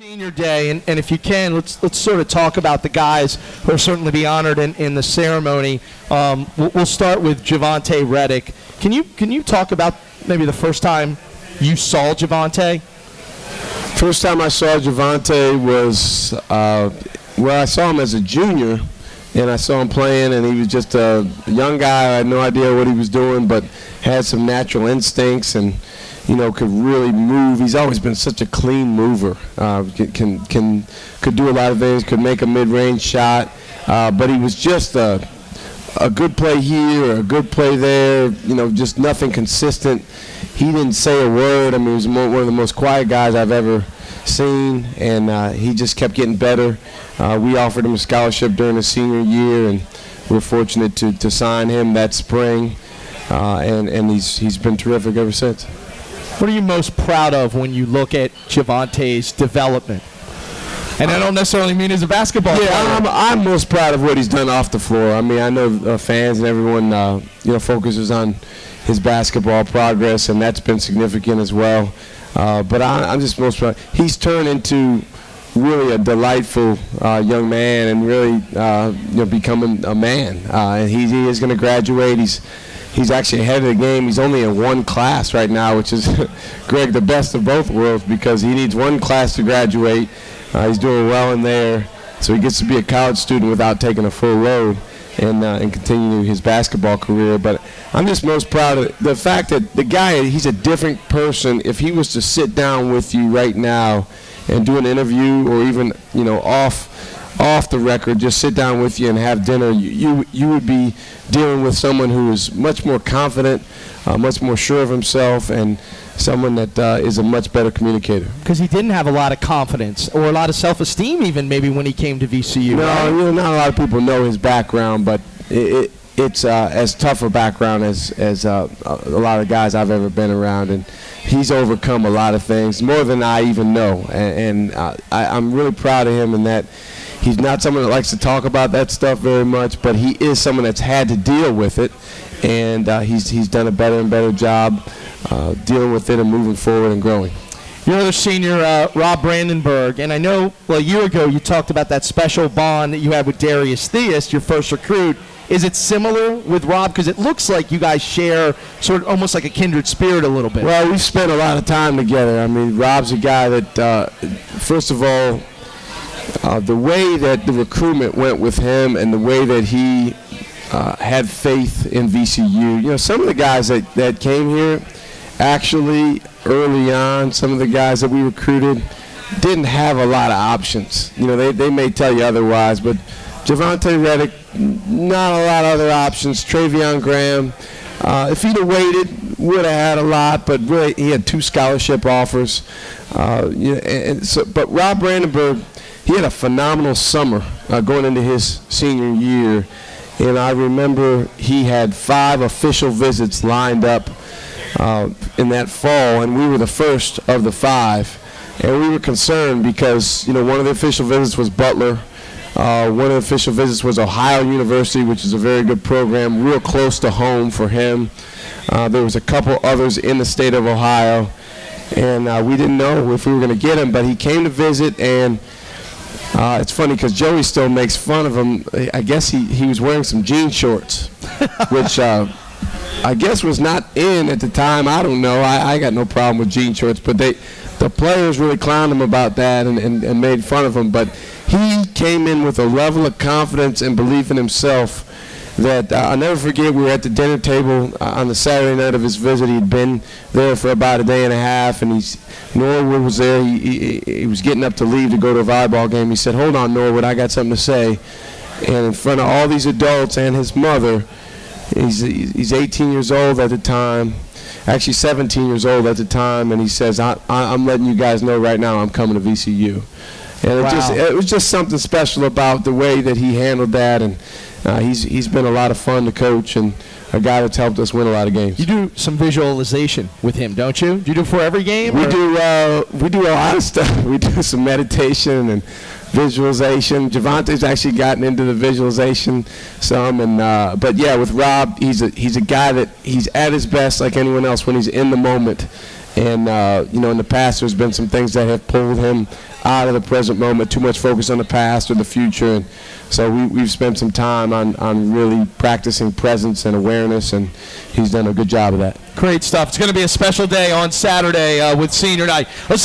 Senior Day, and if you can, let's sort of talk about the guys who will certainly be honored in the ceremony. We'll start with Javonte Reddick. Can you talk about maybe the first time you saw Javonte? First time I saw Javonte was I saw him as a junior, and I saw him playing, and he was just a young guy. I had no idea what he was doing, but had some natural instincts and could really move. He's always been such a clean mover. Could do a lot of things. Could make a mid-range shot, but he was just a good play here, a good play there. Just nothing consistent. He didn't say a word. I mean, he was one of the most quiet guys I've ever seen, and he just kept getting better. We offered him a scholarship during his senior year, and we're fortunate to sign him that spring, and he's been terrific ever since. What are you most proud of when you look at Javonte's development? And I don't necessarily mean as a basketball player. I'm most proud of what he's done off the floor. I mean, I know fans and everyone focuses on his basketball progress, and that's been significant as well. But I'm just most proud. He's turned into really a delightful young man, and really becoming a man. And he is going to graduate. He's actually ahead of the game. He's only in one class right now, which is, Greg, the best of both worlds, because he needs one class to graduate. He's doing well in there, so he gets to be a college student without taking a full load and continue his basketball career. But I'm just most proud of the fact that the guy, he's a different person. If he was to sit down with you right now and do an interview, or even off the record, just sit down with you and have dinner, you would be dealing with someone who is much more confident, much more sure of himself, and someone that is a much better communicator. Because he didn't have a lot of confidence or a lot of self-esteem even maybe when he came to VCU. No, right? Not a lot of people know his background, but it's as tough a background as a lot of guys I've ever been around, and he's overcome a lot of things, more than I even know, and I'm really proud of him in that. He's not someone that likes to talk about that stuff very much, but he is someone that's had to deal with it, and he's done a better and better job dealing with it and moving forward and growing. Your other senior, Rob Brandenburg, and I know, a year ago you talked about that special bond that you had with Darius Theus, your first recruit. Is it similar with Rob? Because it looks like you guys share sort of almost like a kindred spirit a little bit. Well, we've spent a lot of time together. I mean, Rob's a guy that, first of all, the way that the recruitment went with him and the way that he had faith in VCU. Some of the guys that came here, actually early on, some of the guys that we recruited didn't have a lot of options. They may tell you otherwise, but Javonte Reddick, not a lot of other options. Travion Graham, if he'd have waited, would have had a lot, but really he had 2 scholarship offers. But Rob Brandenburg, he had a phenomenal summer going into his senior year, and I remember he had 5 official visits lined up in that fall, and we were the first of the 5, and we were concerned because one of the official visits was Butler, one of the official visits was Ohio University, which is a very good program, real close to home for him. There was a couple others in the state of Ohio, and we didn't know if we were going to get him, but he came to visit, and it's funny because Joey still makes fun of him. I guess he was wearing some jean shorts, which I guess was not in at the time. I don't know. I got no problem with jean shorts, but the players really clowned him about that and made fun of him. But he came in with a level of confidence and belief in himself that I'll never forget. We were at the dinner table on the Saturday night of his visit. He'd been there for about a day and a half, and Norwood was there. He was getting up to leave to go to a volleyball game. He said, "Hold on, Norwood, I got something to say." And in front of all these adults and his mother, he's 18 years old at the time, actually 17 years old at the time, and he says, I'm letting you guys know right now I'm coming to VCU. And it was just something special about the way that he handled that, and he's been a lot of fun to coach and a guy that's helped us win a lot of games. You do some visualization with him, don't you? Do you do it for every game? We do a lot of stuff. We do some meditation and visualization. Javonte's actually gotten into the visualization some, and but yeah, with Rob, he's a guy that he's at his best like anyone else when he's in the moment, And you know, in the past, there's been some things that have pulled him out of the present moment, too much focus on the past or the future. And so we've spent some time on really practicing presence and awareness, and he's done a good job of that. Great stuff. It's going to be a special day on Saturday with senior night. Let's